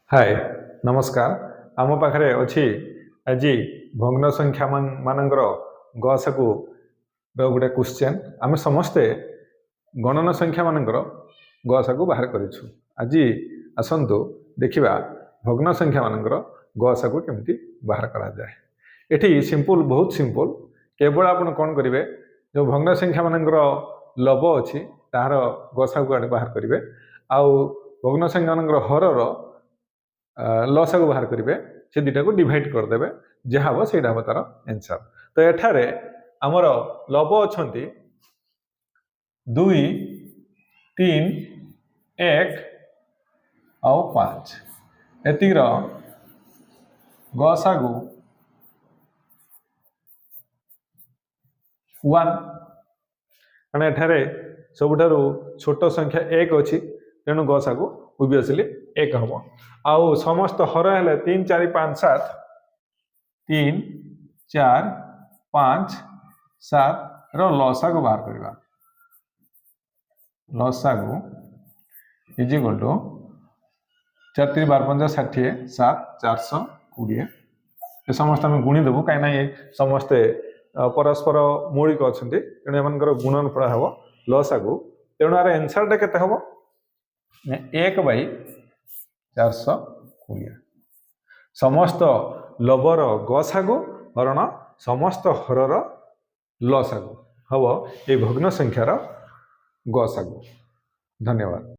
हाय नमस्कार आम पाखे अच्छी आज भग्न संख्या मानकर गसकु गोटे क्वेश्चन आम समस्ते गणन संख्या मानकर गसकु बाहर करिछु। आज आसंतु देखिबा भग्न संख्या मानकर गसकु केमती बाहर करा जाए। एठी सिंपल बहुत सिंपल केवल आपण कोन करिवे जो भग्न संख्या मानकर लब अछि तार गसकु आडे बाहर करिवे आउ भग्न संख्या मानकर हरर लसकु बाहर करेंगे से दुटा को डिवाइड करदे जहाँ हम से तार आंसर। तो एठारे आमर लब अच्छा 2 3 1 आउ 5 एतिर गसागु 1 कारण एठारे सबुठारु छोट संख्या 1 अच्छी तेणु गसागु ओबियसली 1 हम आउ समस्त हर है 3 4 5 7 3 4 5 7 लसागु बाहर करवा लसागु इज इक्वल टू 4 3 12 5 60 7 420 ये समस्त आम गुणी देवु कहीं ये समस्ते परस्पर मौलिक अच्छा तेणु एम गुणनफल हम लसागु तेणु यार एनसर के 1/420 समस्त लबर गसागु हरण समस्त हरर लसागु हम ये भग्न संख्यार गसागु। धन्यवाद।